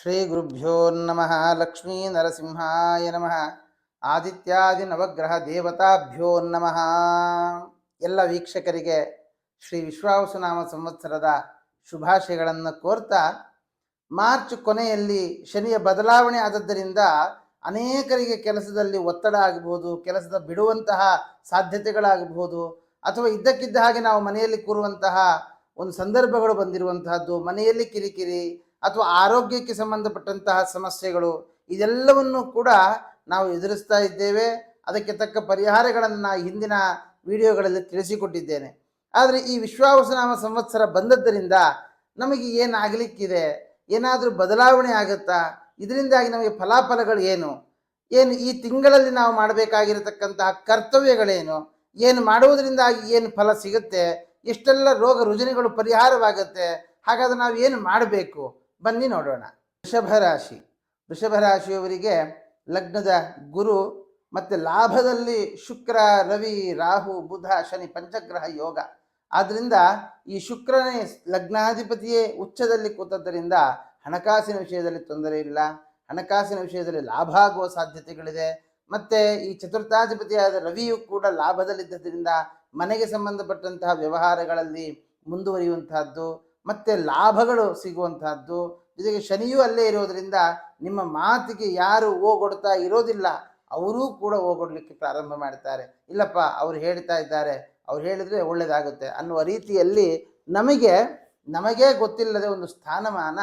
ಶ್ರೀ ಗುರುಭ್ಯೋ ನಮಃ. ಲಕ್ಷ್ಮೀ ನರಸಿಂಹಾಯ ನಮಃ. ಆದಿತ್ಯಾದಿ ನವಗ್ರಹ ದೇವತಾಭ್ಯೋ ನಮಃ. ಎಲ್ಲ ವೀಕ್ಷಕರಿಗೆ ಶ್ರೀ ವಿಶ್ವಾವಸುನಾಮ ಸಂವತ್ಸರದ ಶುಭಾಶಯಗಳನ್ನು ಕೋರ್ತಾ, ಮಾರ್ಚ್ ಕೊನೆಯಲ್ಲಿ ಶನಿಯ ಬದಲಾವಣೆ ಆದದ್ದರಿಂದ ಅನೇಕರಿಗೆ ಕೆಲಸದಲ್ಲಿ ಒತ್ತಡ ಆಗಬಹುದು, ಕೆಲಸದ ಬಿಡುವಂತಹ ಸಾಧ್ಯತೆಗಳಾಗಬಹುದು, ಅಥವಾ ಇದ್ದಕ್ಕಿದ್ದ ಹಾಗೆ ನಾವು ಮನೆಯಲ್ಲಿ ಕೂರುವಂತಹ ಒಂದು ಸಂದರ್ಭಗಳು ಬಂದಿರುವಂತಹದ್ದು, ಮನೆಯಲ್ಲಿ ಕಿರಿಕಿರಿ ಅಥವಾ ಆರೋಗ್ಯಕ್ಕೆ ಸಂಬಂಧಪಟ್ಟಂತಹ ಸಮಸ್ಯೆಗಳು, ಇದೆಲ್ಲವನ್ನು ಕೂಡ ನಾವು ಎದುರಿಸ್ತಾ ಇದ್ದೇವೆ. ಅದಕ್ಕೆ ತಕ್ಕ ಪರಿಹಾರಗಳನ್ನು ಹಿಂದಿನ ವಿಡಿಯೋಗಳಲ್ಲಿ ತಿಳಿಸಿಕೊಟ್ಟಿದ್ದೇನೆ. ಆದರೆ ಈ ವಿಶ್ವಾವಸುನಾಮ ಸಂವತ್ಸರ ಬಂದದ್ದರಿಂದ ನಮಗೆ ಏನಾಗಲಿಕ್ಕಿದೆ, ಏನಾದರೂ ಬದಲಾವಣೆ ಆಗುತ್ತಾ, ಇದರಿಂದಾಗಿ ನಮಗೆ ಫಲಾಫಲಗಳು ಏನು, ಈ ತಿಂಗಳಲ್ಲಿ ನಾವು ಮಾಡಬೇಕಾಗಿರತಕ್ಕಂತಹ ಕರ್ತವ್ಯಗಳೇನು, ಏನು ಮಾಡುವುದರಿಂದಾಗಿ ಏನು ಫಲ ಸಿಗುತ್ತೆ, ಎಷ್ಟೆಲ್ಲ ರೋಗ ರುಜಿನಗಳು ಪರಿಹಾರವಾಗುತ್ತೆ, ಹಾಗಾದ್ರೆ ನಾವು ಏನು ಮಾಡಬೇಕು ಬನ್ನಿ ನೋಡೋಣ. ವೃಷಭ ರಾಶಿಯವರಿಗೆ ಲಗ್ನದ ಗುರು ಮತ್ತು ಲಾಭದಲ್ಲಿ ಶುಕ್ರ, ರವಿ, ರಾಹು, ಬುಧ, ಶನಿ ಪಂಚಗ್ರಹ ಯೋಗ. ಆದ್ದರಿಂದ ಈ ಶುಕ್ರನೇ ಲಗ್ನಾಧಿಪತಿಯೇ ಉಚ್ಚದಲ್ಲಿ ಕೂತದ್ದರಿಂದ ಹಣಕಾಸಿನ ವಿಷಯದಲ್ಲಿ ತೊಂದರೆ ಇಲ್ಲ, ಹಣಕಾಸಿನ ವಿಷಯದಲ್ಲಿ ಲಾಭ ಆಗುವ ಸಾಧ್ಯತೆಗಳಿದೆ. ಮತ್ತು ಈ ಚತುರ್ಥಾಧಿಪತಿಯಾದ ರವಿಯು ಕೂಡ ಲಾಭದಲ್ಲಿದ್ದರಿಂದ ಮನೆಗೆ ಸಂಬಂಧಪಟ್ಟಂತಹ ವ್ಯವಹಾರಗಳಲ್ಲಿ ಮುಂದುವರಿಯುವಂತಹದ್ದು ಮತ್ತು ಲಾಭಗಳು ಸಿಗುವಂತಹದ್ದು. ಜೊತೆಗೆ ಶನಿಯೂ ಅಲ್ಲೇ ಇರೋದರಿಂದ ನಿಮ್ಮ ಮಾತಿಗೆ ಯಾರು ಓಗೊಡ್ತಾ ಇರೋದಿಲ್ಲ, ಅವರೂ ಕೂಡ ಓಗೊಡ್ಲಿಕ್ಕೆ ಪ್ರಾರಂಭ ಮಾಡ್ತಾರೆ. ಇಲ್ಲಪ್ಪ ಅವ್ರು ಹೇಳ್ತಾ ಇದ್ದಾರೆ, ಅವ್ರು ಹೇಳಿದ್ರೆ ಒಳ್ಳೆಯದಾಗುತ್ತೆ ಅನ್ನುವ ರೀತಿಯಲ್ಲಿ ನಮಗೇ ಗೊತ್ತಿಲ್ಲದೆ ಒಂದು ಸ್ಥಾನಮಾನ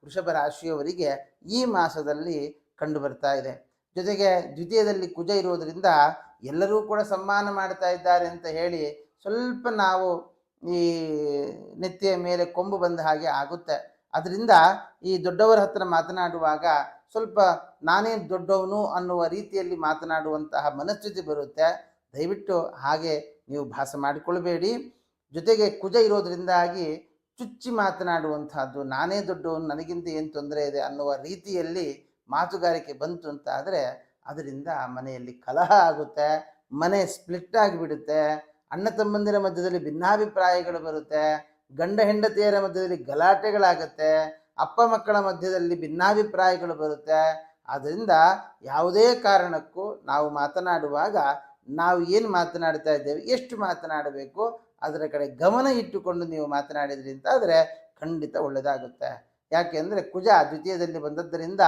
ವೃಷಭ ರಾಶಿಯವರಿಗೆ ಈ ಮಾಸದಲ್ಲಿ ಕಂಡು ಬರ್ತಾ ಇದೆ. ಜೊತೆಗೆ ದ್ವಿತೀಯದಲ್ಲಿ ಕುಜ ಇರುವುದರಿಂದ ಎಲ್ಲರೂ ಕೂಡ ಸನ್ಮಾನ ಮಾಡ್ತಾ ಇದ್ದಾರೆ ಅಂತ ಹೇಳಿ ಸ್ವಲ್ಪ ನಾವು ಈ ನೆತ್ತಿಯ ಮೇಲೆ ಕೊಂಬು ಬಂದ ಹಾಗೆ ಆಗುತ್ತೆ. ಅದರಿಂದ ಈ ದೊಡ್ಡವರ ಹತ್ರ ಮಾತನಾಡುವಾಗ ಸ್ವಲ್ಪ ನಾನೇ ದೊಡ್ಡವನು ಅನ್ನುವ ರೀತಿಯಲ್ಲಿ ಮಾತನಾಡುವಂತಹ ಮನಸ್ಥಿತಿ ಬರುತ್ತೆ. ದಯವಿಟ್ಟು ಹಾಗೆ ನೀವು ಭಾಸ ಮಾಡಿಕೊಳ್ಬೇಡಿ. ಜೊತೆಗೆ ಕುಜ ಇರೋದ್ರಿಂದಾಗಿ ಚುಚ್ಚಿ ಮಾತನಾಡುವಂತಹದ್ದು, ನಾನೇ ದೊಡ್ಡವನು, ನನಗಿಂತ ಏನು ತೊಂದರೆ ಇದೆ ಅನ್ನುವ ರೀತಿಯಲ್ಲಿ ಮಾತುಗಾರಿಕೆ ಬಂತು ಅಂತ ಆದರೆ ಅದರಿಂದ ಮನೆಯಲ್ಲಿ ಕಲಹ ಆಗುತ್ತೆ, ಮನೆ ಸ್ಪ್ಲಿಟ್ ಆಗಿಬಿಡುತ್ತೆ, ಅಣ್ಣ ತಮ್ಮಂದಿರ ಮಧ್ಯದಲ್ಲಿ ಭಿನ್ನಾಭಿಪ್ರಾಯಗಳು ಬರುತ್ತೆ, ಗಂಡ ಹೆಂಡತಿಯರ ಮಧ್ಯದಲ್ಲಿ ಗಲಾಟೆಗಳಾಗುತ್ತೆ, ಅಪ್ಪ ಮಕ್ಕಳ ಮಧ್ಯದಲ್ಲಿ ಭಿನ್ನಾಭಿಪ್ರಾಯಗಳು ಬರುತ್ತೆ. ಆದ್ದರಿಂದ ಯಾವುದೇ ಕಾರಣಕ್ಕೂ ನಾವು ಮಾತನಾಡುವಾಗ ನಾವು ಏನು ಮಾತನಾಡ್ತಾ ಇದ್ದೇವೆ, ಎಷ್ಟು ಮಾತನಾಡಬೇಕು ಅದರ ಕಡೆ ಗಮನ ಇಟ್ಟುಕೊಂಡು ನೀವು ಮಾತನಾಡಿದ್ರಿ ಅಂತ ಆದರೆ ಖಂಡಿತ ಒಳ್ಳೆಯದಾಗುತ್ತೆ. ಯಾಕೆ ಅಂದರೆ ಕುಜ ದ್ವಿತೀಯದಲ್ಲಿ ಬಂದದ್ದರಿಂದ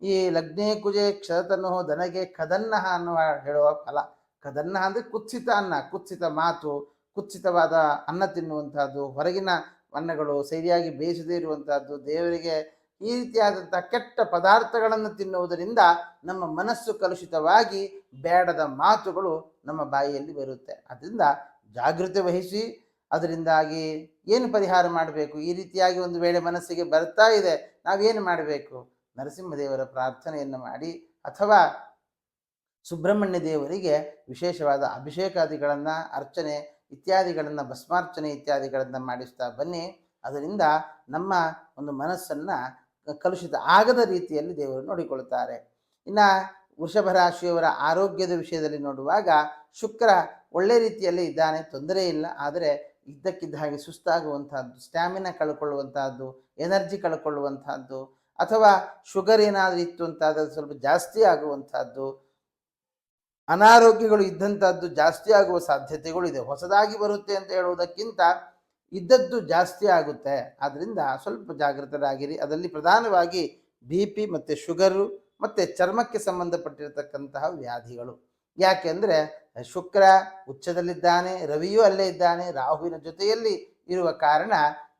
ಈ ಲಗ್ನೇ ಕುಜೆ ಕ್ಷತನು ದನಗೆ ಕದನ್ನ ಅನ್ನುವ ಹೇಳುವ ಫಲ. ಕದನ್ನ ಅಂದರೆ ಕುತ್ಸಿತ ಅನ್ನ, ಕುತ್ಸಿತ ಮಾತು, ಕುತ್ಸಿತವಾದ ಅನ್ನ ತಿನ್ನುವಂತಹದ್ದು, ಹೊರಗಿನ ಅನ್ನಗಳು ಸರಿಯಾಗಿ ಬೇಯಿಸದೇ ಇರುವಂತಹದ್ದು, ದೇವರಿಗೆ ಈ ರೀತಿಯಾದಂಥ ಕೆಟ್ಟ ಪದಾರ್ಥಗಳನ್ನು ತಿನ್ನುವುದರಿಂದ ನಮ್ಮ ಮನಸ್ಸು ಕಲುಷಿತವಾಗಿ ಬೇಡದ ಮಾತುಗಳು ನಮ್ಮ ಬಾಯಿಯಲ್ಲಿ ಬರುತ್ತೆ. ಅದರಿಂದ ಜಾಗೃತಿ ವಹಿಸಿ ಅದರಿಂದಾಗಿ ಏನು ಪರಿಹಾರ ಮಾಡಬೇಕು, ಈ ರೀತಿಯಾಗಿ ಒಂದು ವೇಳೆ ಮನಸ್ಸಿಗೆ ಬರ್ತಾ ಇದೆ ನಾವೇನು ಮಾಡಬೇಕು, ನರಸಿಂಹದೇವರ ಪ್ರಾರ್ಥನೆಯನ್ನು ಮಾಡಿ ಅಥವಾ ಸುಬ್ರಹ್ಮಣ್ಯ ದೇವರಿಗೆ ವಿಶೇಷವಾದ ಅಭಿಷೇಕಾದಿಗಳನ್ನು, ಅರ್ಚನೆ ಇತ್ಯಾದಿಗಳನ್ನು, ಭಸ್ಮಾರ್ಚನೆ ಇತ್ಯಾದಿಗಳನ್ನು ಮಾಡಿಸ್ತಾ ಬನ್ನಿ. ಅದರಿಂದ ನಮ್ಮ ಒಂದು ಮನಸ್ಸನ್ನು ಕಲುಷಿತ ಆಗದ ರೀತಿಯಲ್ಲಿ ದೇವರು ನೋಡಿಕೊಳ್ತಾರೆ. ಇನ್ನು ವೃಷಭ ರಾಶಿಯವರ ಆರೋಗ್ಯದ ವಿಷಯದಲ್ಲಿ ನೋಡುವಾಗ ಶುಕ್ರ ಒಳ್ಳೆ ರೀತಿಯಲ್ಲಿ ಇದ್ದಾನೆ, ತೊಂದರೆ ಇಲ್ಲ. ಆದರೆ ಇದ್ದಕ್ಕಿದ್ದ ಹಾಗೆ ಸುಸ್ತಾಗುವಂತಹದ್ದು, ಸ್ಟ್ಯಾಮಿನಾ ಕಳ್ಕೊಳ್ಳುವಂತಹದ್ದು, ಎನರ್ಜಿ ಕಳ್ಕೊಳ್ಳುವಂತಹದ್ದು, ಅಥವಾ ಶುಗರ್ ಏನಾದರೂ ಇತ್ತು ಅಂತಾದರೆ ಸ್ವಲ್ಪ ಜಾಸ್ತಿ ಆಗುವಂತಹದ್ದು, ಅನಾರೋಗ್ಯಗಳು ಇದ್ದಂಥದ್ದು ಜಾಸ್ತಿ ಆಗುವ ಸಾಧ್ಯತೆಗಳು ಇದೆ. ಹೊಸದಾಗಿ ಬರುತ್ತೆ ಅಂತ ಹೇಳುವುದಕ್ಕಿಂತ ಇದ್ದದ್ದು ಜಾಸ್ತಿ ಆಗುತ್ತೆ. ಆದ್ದರಿಂದ ಸ್ವಲ್ಪ ಜಾಗೃತರಾಗಿರಿ. ಅದರಲ್ಲಿ ಪ್ರಧಾನವಾಗಿ BP ಮತ್ತು ಶುಗರು ಮತ್ತು ಚರ್ಮಕ್ಕೆ ಸಂಬಂಧಪಟ್ಟಿರತಕ್ಕಂತಹ ವ್ಯಾಧಿಗಳು. ಯಾಕೆಂದರೆ ಶುಕ್ರ ಉಚ್ಚದಲ್ಲಿದ್ದಾನೆ, ರವಿಯೂ ಅಲ್ಲೇ ಇದ್ದಾನೆ, ರಾಹುವಿನ ಜೊತೆಯಲ್ಲಿ ಇರುವ ಕಾರಣ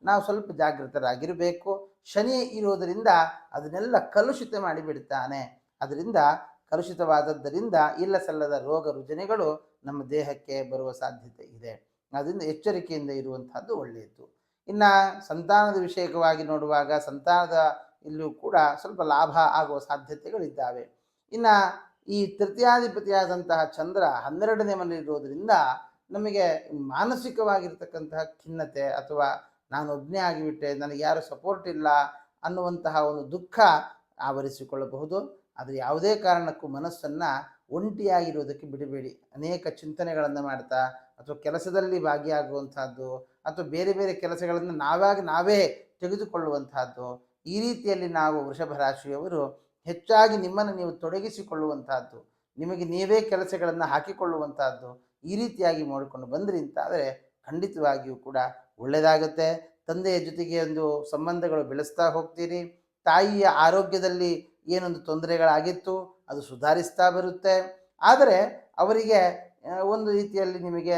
ನಾವು ಸ್ವಲ್ಪ ಜಾಗೃತರಾಗಿರಬೇಕು. ಶನಿ ಇರುವುದರಿಂದ ಅದನ್ನೆಲ್ಲ ಕಲುಷಿತ ಮಾಡಿಬಿಡ್ತಾನೆ. ಅದರಿಂದ ಕಲುಷಿತವಾದದ್ದರಿಂದ ಇಲ್ಲ ಸಲ್ಲದ ರೋಗ ರುಜಿನಗಳು ನಮ್ಮ ದೇಹಕ್ಕೆ ಬರುವ ಸಾಧ್ಯತೆ ಇದೆ. ಅದರಿಂದ ಎಚ್ಚರಿಕೆಯಿಂದ ಇರುವಂತಹದ್ದು ಒಳ್ಳೆಯದು. ಇನ್ನು ಸಂತಾನದ ವಿಷಯಕವಾಗಿ ನೋಡುವಾಗ ಸಂತಾನದ ಇಲ್ಲೂ ಕೂಡ ಸ್ವಲ್ಪ ಲಾಭ ಆಗುವ ಸಾಧ್ಯತೆಗಳಿದ್ದಾವೆ. ಇನ್ನು ಈ ತೃತೀಯಾಧಿಪತಿಯಾದಂತಹ ಚಂದ್ರ 12ನೇ ಮನೆಯಲ್ಲಿರೋದ್ರಿಂದ ನಮಗೆ ಮಾನಸಿಕವಾಗಿರ್ತಕ್ಕಂತಹ ಖಿನ್ನತೆ ಅಥವಾ ನಾನು ಒಬ್ಬನೇ ಆಗಿಬಿಟ್ಟೆ, ನನಗೆ ಯಾರು ಸಪೋರ್ಟ್ ಇಲ್ಲ ಅನ್ನುವಂತಹ ಒಂದು ದುಃಖ ಆವರಿಸಿಕೊಳ್ಳಬಹುದು. ಆದರೆ ಯಾವುದೇ ಕಾರಣಕ್ಕೂ ಮನಸ್ಸನ್ನು ಒಂಟಿಯಾಗಿರುವುದಕ್ಕೆ ಬಿಡಬೇಡಿ. ಅನೇಕ ಚಿಂತನೆಗಳನ್ನು ಮಾಡ್ತಾ ಅಥವಾ ಕೆಲಸದಲ್ಲಿ ಭಾಗಿಯಾಗುವಂತಹದ್ದು ಅಥವಾ ಬೇರೆ ಬೇರೆ ಕೆಲಸಗಳನ್ನು ನಾವೇ ತೆಗೆದುಕೊಳ್ಳುವಂತಹದ್ದು, ಈ ರೀತಿಯಲ್ಲಿ ನಾವು ವೃಷಭ ರಾಶಿಯವರು ಹೆಚ್ಚಾಗಿ ನಿಮ್ಮನ್ನು ನೀವು ತೊಡಗಿಸಿಕೊಳ್ಳುವಂತಹದ್ದು, ನಿಮಗೆ ನೀವೇ ಕೆಲಸಗಳನ್ನು ಹಾಕಿಕೊಳ್ಳುವಂತಹದ್ದು, ಈ ರೀತಿಯಾಗಿ ಮಾಡಿಕೊಂಡು ಬಂದ್ರಿ ಅಂತಾದರೆ ಖಂಡಿತವಾಗಿಯೂ ಕೂಡ ಒಳ್ಳೆಯದಾಗುತ್ತೆ. ತಂದೆಯ ಜೊತೆಗೆ ಒಂದು ಸಂಬಂಧಗಳು ಬೆಳೆಸ್ತಾ ಹೋಗ್ತೀರಿ. ತಾಯಿಯ ಆರೋಗ್ಯದಲ್ಲಿ ಏನೊಂದು ತೊಂದರೆಗಳಾಗಿತ್ತು ಅದು ಸುಧಾರಿಸ್ತಾ ಬರುತ್ತೆ. ಆದರೆ ಅವರಿಗೆ ಒಂದು ರೀತಿಯಲ್ಲಿ ನಿಮಗೆ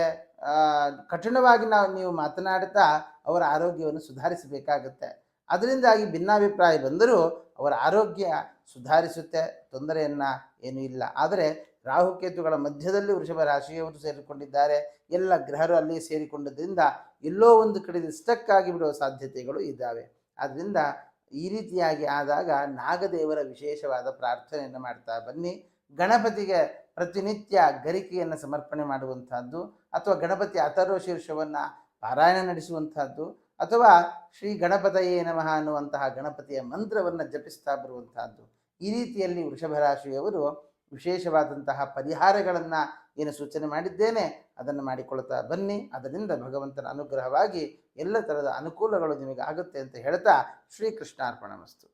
ಕಠಿಣವಾಗಿ ನೀವು ಮಾತನಾಡ್ತಾ ಅವರ ಆರೋಗ್ಯವನ್ನು ಸುಧಾರಿಸಬೇಕಾಗುತ್ತೆ. ಅದರಿಂದಾಗಿ ಭಿನ್ನಾಭಿಪ್ರಾಯ ಬಂದರೂ ಅವರ ಆರೋಗ್ಯ ಸುಧಾರಿಸುತ್ತೆ, ತೊಂದರೆಯನ್ನು ಏನೂ ಇಲ್ಲ. ಆದರೆ ರಾಹುಕೇತುಗಳ ಮಧ್ಯದಲ್ಲಿ ವೃಷಭ ರಾಶಿಯವರು ಸೇರಿಕೊಂಡಿದ್ದಾರೆ. ಎಲ್ಲ ಗ್ರಹರು ಅಲ್ಲಿ ಸೇರಿಕೊಂಡದ್ರಿಂದ ಎಲ್ಲೋ ಒಂದು ಕಡೆ ಸ್ಟಕ್ ಆಗಿಬಿಡುವ ಸಾಧ್ಯತೆಗಳು ಇದ್ದಾವೆ. ಆದ್ದರಿಂದ ಈ ರೀತಿಯಾಗಿ ಆದಾಗ ನಾಗದೇವರ ವಿಶೇಷವಾದ ಪ್ರಾರ್ಥನೆಯನ್ನು ಮಾಡ್ತಾ ಬನ್ನಿ. ಗಣಪತಿಗೆ ಪ್ರತಿನಿತ್ಯ ಗರಿಕೆಯನ್ನು ಸಮರ್ಪಣೆ ಮಾಡುವಂತಹದ್ದು, ಅಥವಾ ಗಣಪತಿ ಅಥರ್ವ ಶೀರ್ಷವನ್ನು ಪಾರಾಯಣ ನಡೆಸುವಂತಹದ್ದು, ಅಥವಾ ಶ್ರೀ ಗಣಪತಯೇ ನಮಃ ಅನ್ನುವಂತಹ ಗಣಪತಿಯ ಮಂತ್ರವನ್ನು ಜಪಿಸ್ತಾ ಬರುವಂತಹದ್ದು. ಈ ರೀತಿಯಲ್ಲಿ ವೃಷಭ ರಾಶಿಯವರು ವಿಶೇಷವಾದಂತಹ ಪರಿಹಾರಗಳನ್ನು ಏನು ಸೂಚನೆ ಮಾಡಿದ್ದೇನೆ ಅದನ್ನು ಮಾಡಿಕೊಳ್ತಾ ಬನ್ನಿ. ಅದರಿಂದ ಭಗವಂತನ ಅನುಗ್ರಹವಾಗಿ ಎಲ್ಲ ಥರದ ಅನುಕೂಲಗಳು ನಿಮಗೆ ಆಗುತ್ತೆ ಅಂತ ಹೇಳ್ತಾ ಶ್ರೀಕೃಷ್ಣಾರ್ಪಣಮಸ್ತು.